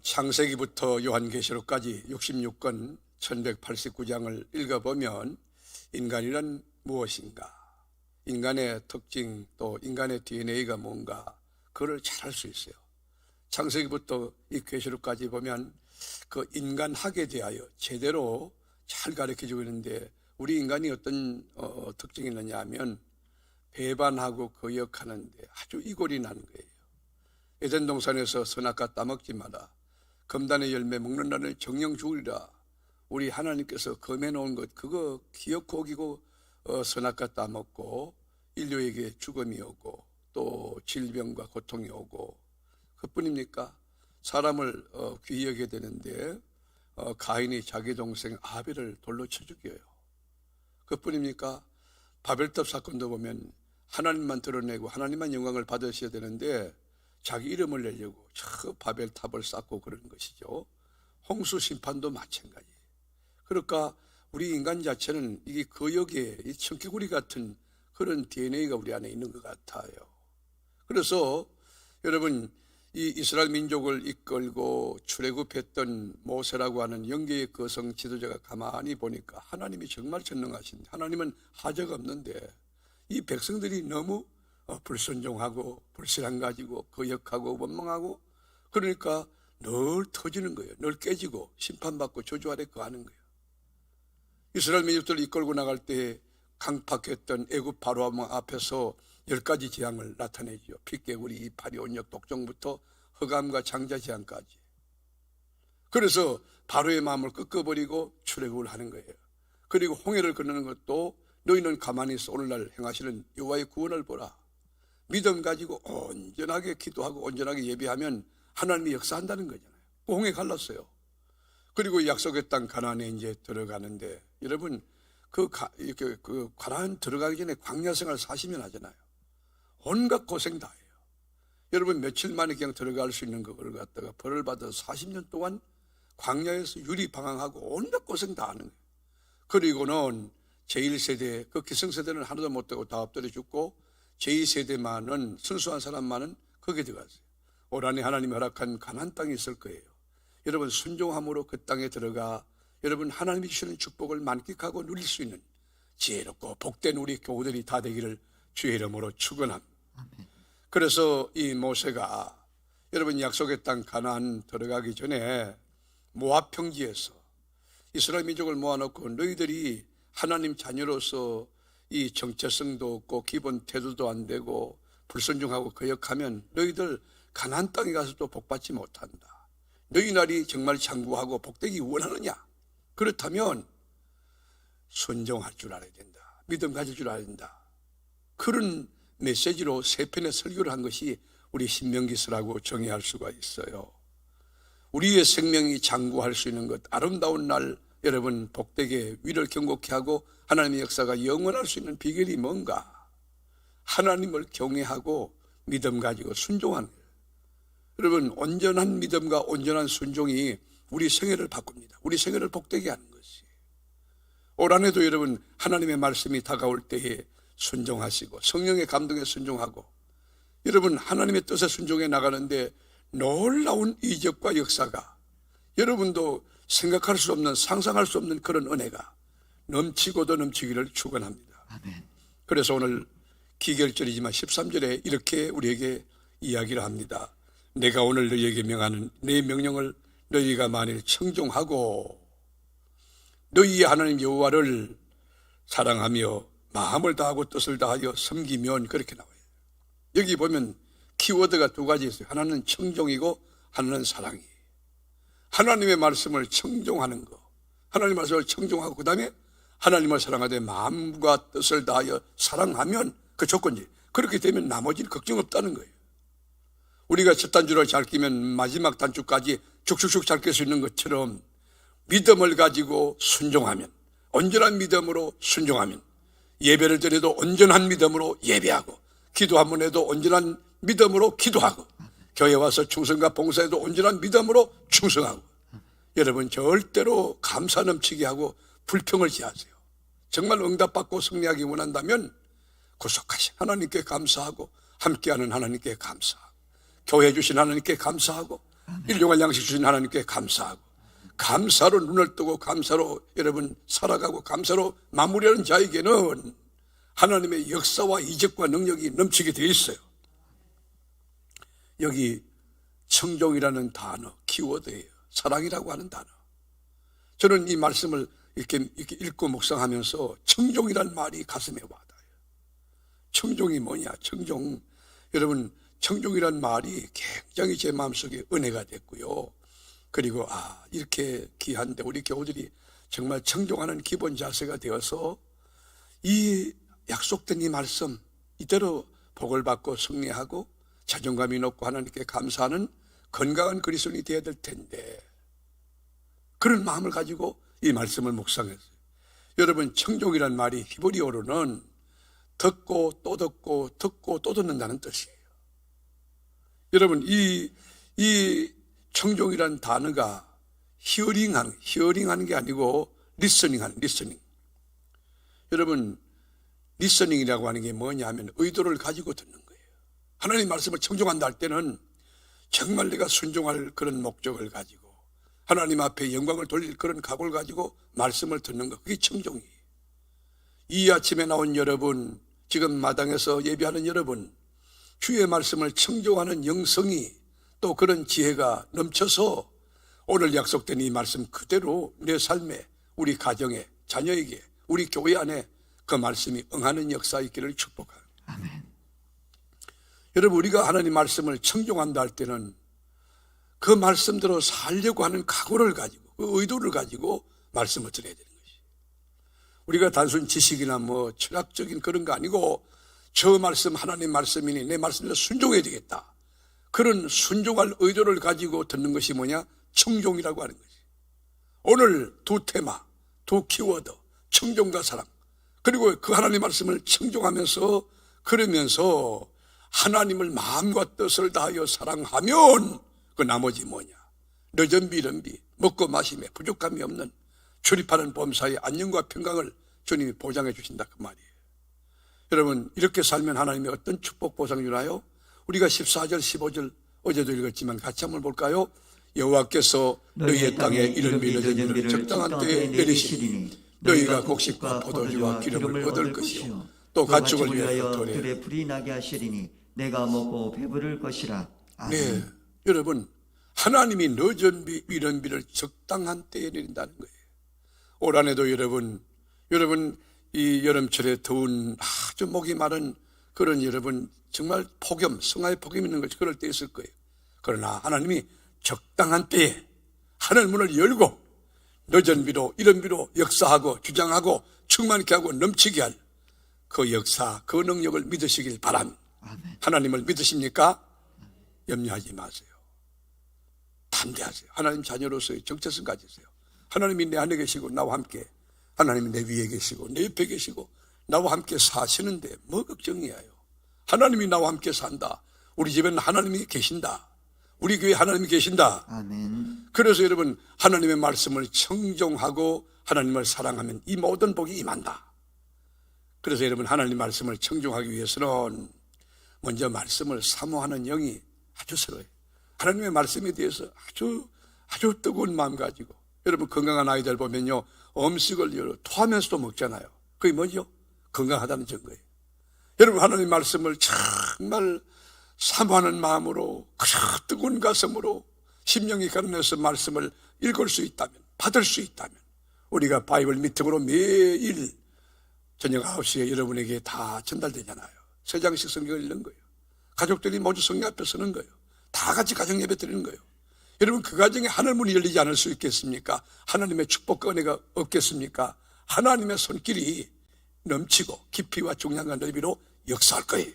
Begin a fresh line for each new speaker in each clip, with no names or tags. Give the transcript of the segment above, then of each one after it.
창세기부터 요한계시록까지 66권 1189장을 읽어보면 인간이란 무엇인가, 인간의 특징, 또 인간의 DNA가 뭔가, 그걸 잘 알 수 있어요. 창세기부터 이 계시록까지 보면 그 인간학에 대하여 제대로 잘 가르쳐주고 있는데, 우리 인간이 어떤 특징이 있느냐 하면 배반하고 거역하는데 아주 이골이 나는 거예요. 에덴 동산에서 선악과 따먹지 마라, 검단의 열매 먹는 날을 정령 죽으리라. 우리 하나님께서 검해 놓은 것 그거 기어코 어기고 선악과 따먹고 인류에게 죽음이 오고 또 질병과 고통이 오고, 그뿐입니까? 사람을 귀히 여겨야 되는데 가인이 자기 동생 아벨을 돌로 쳐 죽여요. 그뿐입니까? 바벨탑 사건도 보면 하나님만 드러내고 하나님만 영광을 받으셔야 되는데 자기 이름을 내려고 저 바벨탑을 쌓고 그러는 것이죠. 홍수 심판도 마찬가지. 그러니까 우리 인간 자체는 이게 거역의 이 청개구리 같은 그런 DNA가 우리 안에 있는 것 같아요. 그래서 여러분, 이 이스라엘 민족을 이끌고 출애굽했던 모세라고 하는 영계의 거성 지도자가 가만히 보니까 하나님이 정말 전능하신데, 하나님은 하자가 없는데 이 백성들이 너무 불순종하고 불신앙 가지고 거역하고 원망하고, 그러니까 늘 터지는 거예요. 늘 깨지고 심판받고 저주 아래 거하는 거예요. 이스라엘 민족들을 이끌고 나갈 때 강팍했던 애굽 바로 앞에서 10가지 재앙을 나타내죠. 핏개구리, 이파리, 온역, 독종부터 흑암과 장자 재앙까지. 그래서 바로의 마음을 꺾어버리고 출애굽을 하는 거예요. 그리고 홍해를 건너는 것도 너희는 가만히 있어 오늘날 행하시는 여호와의 구원을 보라. 믿음 가지고 온전하게 기도하고 온전하게 예배하면 하나님이 역사한다는 거잖아요. 홍해 갈랐어요. 그리고 약속의 땅 가나안에 이제 들어가는데, 여러분 그 가나안 들어가기 전에 광야 생활 40년 하잖아요. 온갖 고생 다 해요. 여러분 며칠 만에 그냥 들어갈 수 있는 그걸 갖다가 벌을 받아서 40년 동안 광야에서 유리방황하고 온갖 고생 다 하는 거예요. 그리고는 제1세대, 그 기성세대는 하나도 못되고 다 엎드려 죽고, 제2세대만은 순수한 사람만은 거기에 들어갔어요. 올 한해 하나님이 허락한 가나안 땅이 있을 거예요. 여러분 순종함으로 그 땅에 들어가 여러분 하나님이 주시는 축복을 만끽하고 누릴 수 있는 지혜롭고 복된 우리 교우들이 다 되기를 주의 이름으로 축원합니다. 그래서 이 모세가 여러분 약속의 땅 가나안 들어가기 전에 모압 평지에서 이스라엘 민족을 모아놓고 너희들이 하나님 자녀로서 이 정체성도 없고 기본 태도도 안 되고 불순종하고 거역하면 너희들 가나안 땅에 가서 또 복받지 못한다. 너희 날이 정말 장구하고 복되기 원하느냐? 그렇다면 순종할 줄 알아야 된다. 믿음 가질 줄 알아야 된다. 그런 메시지로 3편의 설교를 한 것이 우리 신명기서라고 정의할 수가 있어요. 우리의 생명이 장구할 수 있는 것, 아름다운 날 여러분 복되게 위를 경고케 하고 하나님의 역사가 영원할 수 있는 비결이 뭔가? 하나님을 경외하고 믿음 가지고 순종하는 거예요. 여러분 온전한 믿음과 온전한 순종이 우리 생애를 바꿉니다. 우리 생애를 복되게 하는 것이. 올 한해도 여러분 하나님의 말씀이 다가올 때에 순종하시고 성령의 감동에 순종하고, 여러분 하나님의 뜻에 순종해 나가는데 놀라운 이적과 역사가, 여러분도 생각할 수 없는, 상상할 수 없는 그런 은혜가 넘치고도 넘치기를 축원합니다. 아멘. 그래서 오늘 기결절이지만 13절에 이렇게 우리에게 이야기를 합니다. 내가 오늘 너희에게 명하는 내 명령을 너희가 만일 청종하고 너희의 하나님 여호와를 사랑하며 마음을 다하고 뜻을 다하여 섬기면, 그렇게 나와요. 여기 보면 키워드가 2가지 있어요. 하나는 청종이고 하나는 사랑이. 하나님의 말씀을 청종하는 거, 하나님의 말씀을 청종하고 그 다음에 하나님을 사랑하되 마음과 뜻을 다하여 사랑하면 그 조건이, 그렇게 되면 나머지는 걱정 없다는 거예요. 우리가 첫 단추를 잘 끼면 마지막 단추까지 쭉쭉쭉 잘 낄 수 있는 것처럼 믿음을 가지고 순종하면, 온전한 믿음으로 순종하면, 예배를 드려도 온전한 믿음으로 예배하고, 기도 한 번 해도 온전한 믿음으로 기도하고, 교회 와서 충성과 봉사해도 온전한 믿음으로 충성하고, 여러분 절대로 감사 넘치게 하고 불평을 지하세요. 정말 응답받고 승리하기 원한다면 구속하신 하나님께 감사하고, 함께하는 하나님께 감사하고, 교회 주신 하나님께 감사하고, 일용할 양식 주신 하나님께 감사하고, 감사로 눈을 뜨고 감사로 여러분 살아가고 감사로 마무리하는 자에게는 하나님의 역사와 이적과 능력이 넘치게 되어 있어요. 여기 청종이라는 단어, 키워드예요. 사랑이라고 하는 단어. 저는 이 말씀을 이렇게 읽고 묵상하면서 청종이라는 말이 가슴에 와닿아요. 청종이 뭐냐? 청종. 여러분, 청종이라는 말이 굉장히 제 마음속에 은혜가 됐고요. 그리고 이렇게 귀한데 우리 교우들이 정말 청종하는 기본 자세가 되어서 이 약속된 이 말씀 이대로 복을 받고 승리하고 자존감이 높고 하나님께 감사하는 건강한 그리스도인이 되어야 될 텐데, 그런 마음을 가지고 이 말씀을 묵상했어요. 여러분, 청종이란 말이 히브리어로는 듣고 또 듣고 듣고 또 듣는다는 뜻이에요. 여러분, 이 청종이란 단어가 히어링하는 게 아니고 리스닝. 여러분, 리스닝이라고 하는 게 뭐냐면 의도를 가지고 듣는 거예요. 하나님 말씀을 청종한다 할 때는 정말 내가 순종할 그런 목적을 가지고 하나님 앞에 영광을 돌릴 그런 각오를 가지고 말씀을 듣는 것, 그게 청종이에요. 이 아침에 나온 여러분, 지금 마당에서 예배하는 여러분, 주의 말씀을 청종하는 영성이 또 그런 지혜가 넘쳐서 오늘 약속된 이 말씀 그대로 내 삶에, 우리 가정에, 자녀에게, 우리 교회 안에 그 말씀이 응하는 역사 있기를 축복합니다.
아멘.
여러분, 우리가 하나님 말씀을 청종한다 할 때는 그 말씀대로 살려고 하는 각오를 가지고, 그 의도를 가지고 말씀을 드려야 되는 것이. 우리가 단순 지식이나 철학적인 그런 거 아니고, 저 말씀 하나님 말씀이니 내 말씀대로 순종해야 되겠다, 그런 순종할 의도를 가지고 듣는 것이 뭐냐? 청종이라고 하는 것이. 오늘 두 테마, 두 키워드, 청종과 사랑, 그리고 그 하나님 말씀을 청종하면서, 그러면서 하나님을 마음과 뜻을 다하여 사랑하면 그 나머지 뭐냐? 늦은 비련비, 먹고 마심에 부족함이 없는 출입하는 범사의 안녕과 평강을 주님이 보장해 주신다, 그 말이에요. 여러분, 이렇게 살면 하나님의 어떤 축복 보상 주나요? 우리가 14절 15절 어제도 읽었지만 같이 한번 볼까요? 여호와께서 너희의 땅에 이른비 늦은 비를 적당한 때에 내리시리니 너희가 곡식과 포도주와 기름을 얻을 것이요 또 가축을 위하여 들에
불이 나게 하시리니 내가 먹고 배부를 것이라. 아멘.
네, 여러분, 하나님이 늦은 비, 이른 비를 적당한 때에 내린다는 거예요. 올 한해도 여러분 이 여름철에 더운 아주 목이 마른 그런 여러분 정말 폭염, 성화의 폭염 있는 것이 그럴 때 있을 거예요. 그러나 하나님이 적당한 때에 하늘 문을 열고 늦은 비로 이른 비로 역사하고 주장하고 충만케 하고 넘치게 할 그 역사, 그 능력을 믿으시길 바랍니다.
아멘.
하나님을 믿으십니까? 염려하지 마세요. 담대하세요. 하나님 자녀로서의 정체성 가지세요. 하나님이 내 안에 계시고 나와 함께, 하나님이 내 위에 계시고 내 옆에 계시고 나와 함께 사시는데 뭐 걱정이에요. 하나님이 나와 함께 산다. 우리 집에는 하나님이 계신다. 우리 교회에 하나님이 계신다.
아멘.
그래서 여러분, 하나님의 말씀을 청종하고 하나님을 사랑하면 이 모든 복이 임한다. 그래서 여러분, 하나님 말씀을 청종하기 위해서는 먼저 말씀을 사모하는 영이 아주 서러워요. 하나님의 말씀에 대해서 아주 뜨거운 마음 가지고, 여러분 건강한 아이들 보면요, 음식을 토하면서도 먹잖아요. 그게 뭐죠? 건강하다는 증거예요. 여러분, 하나님 말씀을 정말 사모하는 마음으로, 뜨거운 가슴으로 심령이 가르면서 말씀을 읽을 수 있다면, 받을 수 있다면, 우리가 바이블 미팅으로 매일 저녁 9시에 여러분에게 다 전달되잖아요. 3장씩 성경을 읽는 거예요. 가족들이 모두 성경 앞에 서는 거예요. 다 같이 가정 예배 드리는 거예요. 여러분, 그 가정에 하늘문이 열리지 않을 수 있겠습니까? 하나님의 축복과 은혜가 없겠습니까? 하나님의 손길이 넘치고 깊이와 중량과 넓이로 역사할 거예요.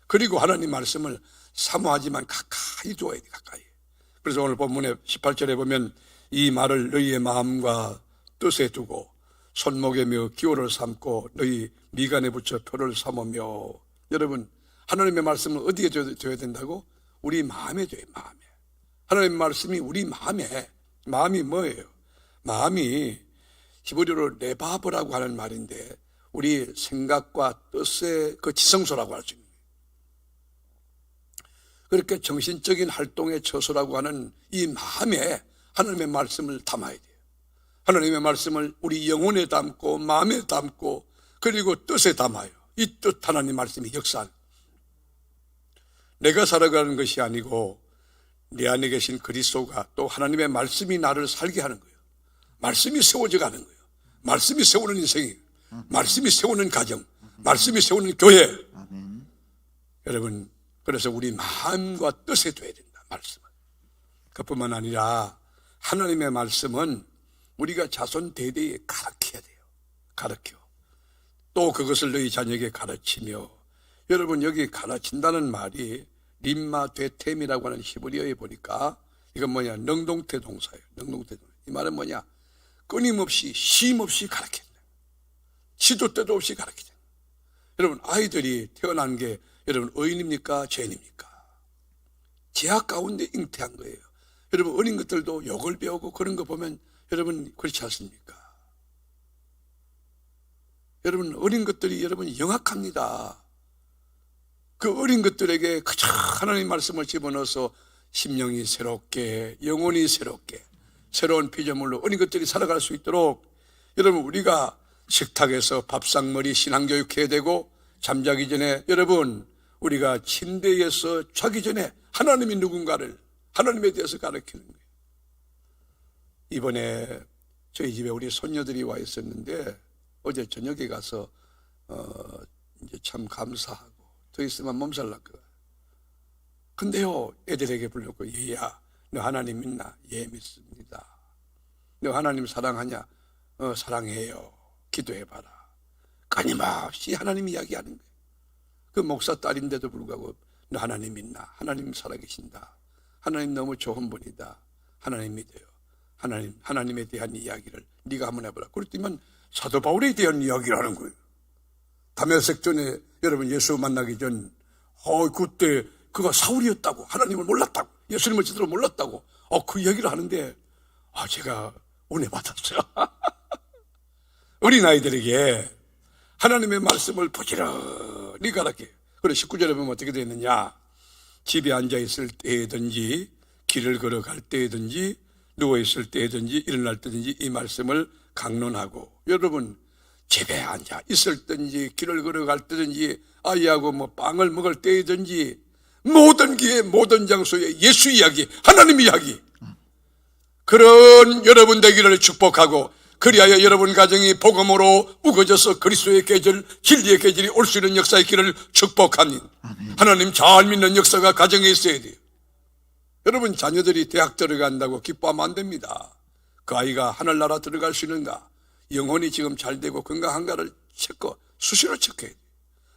그리고 하나님 말씀을 사모하지만 가까이 두어야 돼, 가까이. 그래서 오늘 본문의 18절에 보면 이 말을 너희의 마음과 뜻에 두고 손목에 며 기호를 삼고 너희 미간에 붙여 표를 삼으며. 여러분, 하나님의 말씀을 어디에 줘야 된다고? 우리 마음에 줘요, 마음에. 하나님의 말씀이 우리 마음이 뭐예요? 마음이 히브리어로 레바브라고 하는 말인데 우리 생각과 뜻의 그 지성소라고 할 수 있는 거예요. 그렇게 정신적인 활동의 처소라고 하는 이 마음에 하나님의 말씀을 담아야 돼요. 하나님의 말씀을 우리 영혼에 담고 마음에 담고 그리고 뜻에 담아요. 이 뜻 하나님 말씀이 역사하는, 내가 살아가는 것이 아니고 내 안에 계신 그리스도가 또 하나님의 말씀이 나를 살게 하는 거예요. 말씀이 세워져 가는 거예요. 말씀이 세우는 인생이에요. 말씀이 세우는 가정, 말씀이 세우는 교회.
아멘.
여러분, 그래서 우리 마음과 뜻에 둬야 된다, 말씀은. 그뿐만 아니라 하나님의 말씀은 우리가 자손 대대에 가르쳐야 돼요. 가르쳐. 또 그것을 너희 자녀에게 가르치며, 여러분 여기 가르친다는 말이 림마 되템이라고 하는 히브리어에 보니까 이건 뭐냐, 능동태 동사예요. 능동태 동사. 이 말은 뭐냐, 끊임없이 쉼없이 가르친다. 시도 때도 없이 가르친다. 여러분, 아이들이 태어난 게 여러분 의인입니까 죄인입니까? 제약 가운데 잉태한 거예요. 여러분 어린 것들도 욕을 배우고 그런 거 보면 여러분 그렇지 않습니까? 여러분 어린 것들이 여러분 영악합니다. 그 어린 것들에게 그저 하나님 말씀을 집어넣어서 심령이 새롭게, 영혼이 새롭게, 새로운 피조물로 어린 것들이 살아갈 수 있도록 여러분 우리가 식탁에서 밥상머리 신앙교육해야 되고, 잠자기 전에 여러분 우리가 침대에서 자기 전에 하나님이 누군가를, 하나님에 대해서 가르치는 거예요. 이번에 저희 집에 우리 손녀들이 와 있었는데 어제 저녁에 가서 이제 참 감사하고 더 있으면 몸살 날 거야. 근데요, 애들에게 불렀고, 얘야 너 하나님 믿나? 예, 믿습니다. 너 하나님 사랑하냐? 사랑해요. 기도해봐라. 끊임없이 하나님 이야기하는 거예요. 그 목사 딸인데도 불구하고 너 하나님 믿나? 하나님 살아계신다. 하나님 너무 좋은 분이다. 하나님 믿어요. 하나님에 대한 이야기를 네가 한번 해보라. 그랬더니 사도 바울에 대한 이야기를 하는 거예요. 다메섹 전에 여러분 예수 만나기 전 그때 그가 사울이었다고, 하나님을 몰랐다고, 예수님을 제대로 몰랐다고 그 얘기를 하는데 제가 은혜 받았어요. 어린아이들에게 하나님의 말씀을 부지런히 가르쳐. 그래서 19절에 보면 어떻게 되느냐, 집에 앉아있을 때든지 길을 걸어갈 때든지 누워있을 때든지 일어날 때든지 이 말씀을 강론하고, 여러분 집에 앉아 있을 때든지 길을 걸어갈 때든지 아이하고 빵을 먹을 때든지 모든 기회 모든 장소에 예수 이야기, 하나님 이야기, 그런 여러분 되기를 축복하고, 그리하여 여러분 가정이 복음으로 우거져서 그리스도의 계절, 진리의 계절이 올 수 있는 역사의 길을 축복하니, 하나님 잘 믿는 역사가 가정에 있어야 돼요. 여러분 자녀들이 대학 들어간다고 기뻐하면 안 됩니다. 그 아이가 하늘나라 들어갈 수 있는가, 영혼이 지금 잘 되고 건강한가를 수시로 체크해야 돼요.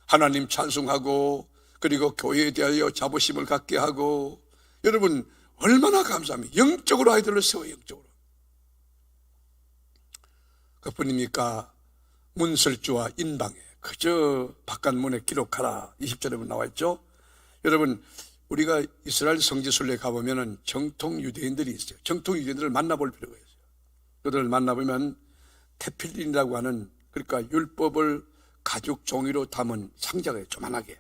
하나님 찬송하고, 그리고 교회에 대하여 자부심을 갖게 하고, 여러분 얼마나 감사합니까? 영적으로 아이들을 세워요. 영적으로. 그뿐입니까? 문설주와 인방에 그저 바깥문에 기록하라 20절에 나와 있죠. 여러분 우리가 이스라엘 성지순례 가보면 정통 유대인들이 있어요. 정통 유대인들을 만나볼 필요가 있어요. 그들을 만나보면 테필린이라고 하는, 그러니까 율법을 가죽 종이로 담은 상자가 조만하게,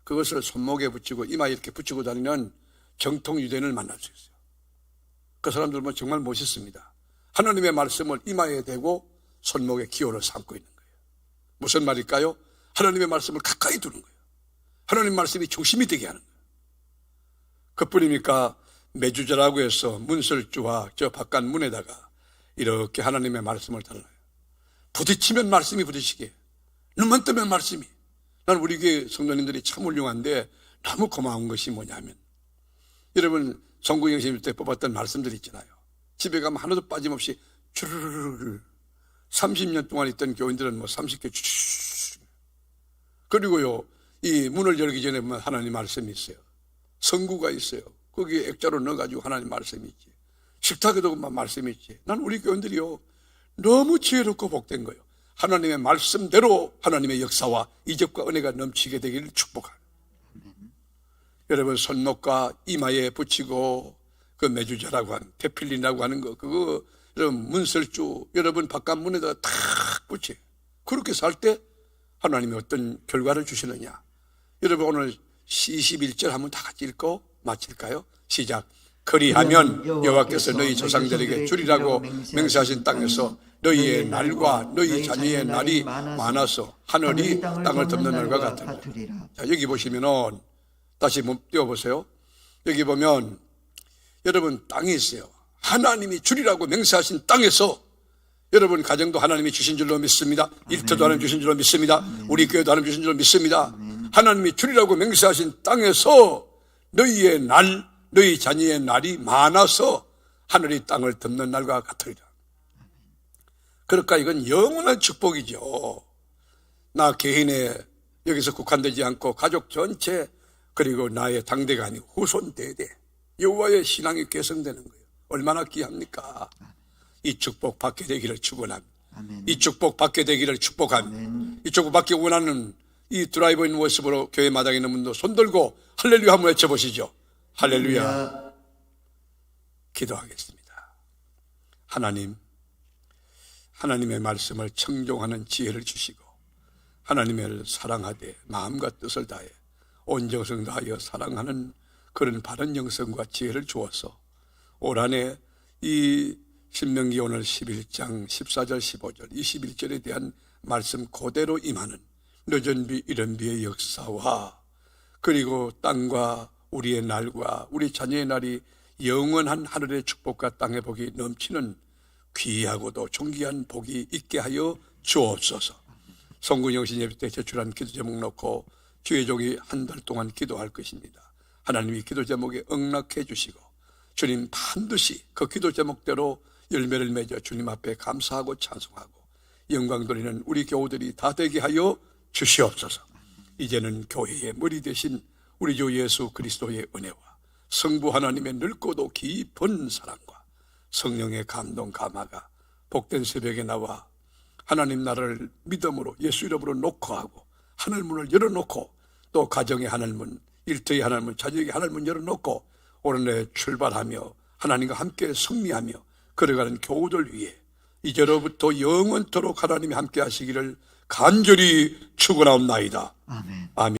그것을 손목에 붙이고 이마에 이렇게 붙이고 다니는 정통 유대인을 만날 수 있어요. 그 사람들은 정말 멋있습니다. 하나님의 말씀을 이마에 대고 손목에 기호를 삼고 있는 거예요. 무슨 말일까요? 하나님의 말씀을 가까이 두는 거예요. 하나님 말씀이 중심이 되게 하는 거예요. 그뿐입니까? 매주제라고 해서 문설주와 저 바깥 문에다가 이렇게 하나님의 말씀을 달라요. 부딪히면 말씀이 부딪히게, 눈만 뜨면 말씀이. 나는 우리 교회 성도님들이 참 훌륭한데 너무 고마운 것이 뭐냐면, 여러분 성구영 선생님 때 뽑았던 말씀들 있잖아요. 집에 가면 하나도 빠짐없이 주르르르 30년 동안 있던 교인들은 30개 주르르. 그리고요, 이 문을 열기 전에 보면 하나님 말씀이 있어요. 성구가 있어요. 거기에 액자로 넣어가지고 하나님 말씀이 있지. 식탁에도 말씀이 있지. 난 우리 교인들이요 너무 지혜롭고 복된 거예요. 하나님의 말씀대로 하나님의 역사와 이적과 은혜가 넘치게 되기를 축복합니다. 여러분 손목과 이마에 붙이고 그 매주자라고 하는 테필린이라고 하는 거, 그거 여러분 문설주 여러분 바깥 문에다가 탁 붙여. 그렇게 살 때 하나님이 어떤 결과를 주시느냐. 여러분 오늘 21절 한번 다 같이 읽고 마칠까요? 시작. 그리하면 여호와께서 너희 조상들에게 주리라고 맹세하신 땅에서 너희의 날과 너희 자녀의 날이 많아서 하늘이 땅을 덮는 날과 같으리라. 자, 여기 보시면은 다시 한번 띄워보세요. 여기 보면 여러분 땅이 있어요. 하나님이 주리라고 맹세하신 땅에서 여러분 가정도 하나님이 주신 줄로 믿습니다. 일터도 하나님 주신 줄로 믿습니다. 우리 교회도 하나님 주신 줄로 믿습니다. 하나님이 주리라고 맹세하신 땅에서 너희의 날, 너희 자녀의 날이 많아서 하늘이 땅을 덮는 날과 같으리라. 그러니까 이건 영원한 축복이죠. 나 개인에 여기서 국한되지 않고 가족 전체 그리고 나의 당대가 아니고 후손 대대 여호와의 신앙이 계승되는 거예요. 얼마나 귀합니까? 이 축복 받게 되기를 축원합니다. 이 축복 받게 되기를 축복합니다. 이 축복 받기 원하는 이 드라이브인 모습으로 교회 마당에 있는 분도 손들고 할렐루야 한번 외쳐보시죠. 할렐루야. 기도하겠습니다. 하나님, 하나님의 말씀을 청종하는 지혜를 주시고 하나님을 사랑하되 마음과 뜻을 다해 온 정성 다하여 사랑하는 그런 바른 영성과 지혜를 주어서 올 한해 이 신명기 오늘 11장 14절 15절 21절에 대한 말씀 그대로 임하는 늦은 비 이른 비의 역사와 그리고 땅과 우리의 날과 우리 자녀의 날이 영원한 하늘의 축복과 땅의 복이 넘치는 귀하고도 존귀한 복이 있게 하여 주옵소서. 성군영신 예배 때 제출한 기도 제목 놓고 주의 종이 한 달 동안 기도할 것입니다. 하나님이 기도 제목에 응답해 주시고 주님 반드시 그 기도 제목대로 열매를 맺어 주님 앞에 감사하고 찬송하고 영광 돌리는 우리 교우들이 다 되게 하여 주시옵소서. 이제는 교회의 머리 대신 우리 주 예수 그리스도의 은혜와 성부 하나님의 넓고도 깊은 사랑과 성령의 감동 감화가 복된 새벽에 나와 하나님 나라를 믿음으로 예수 이름으로 녹화하고 하늘문을 열어놓고 또 가정의 하늘문, 일터의 하늘문, 자녀에게 하늘문 열어놓고 오늘내 출발하며 하나님과 함께 승리하며 걸어가는 교우들 위해 이제로부터 영원토록 하나님이 함께 하시기를 간절히 축원하옵나이다.
아멘.
아멘.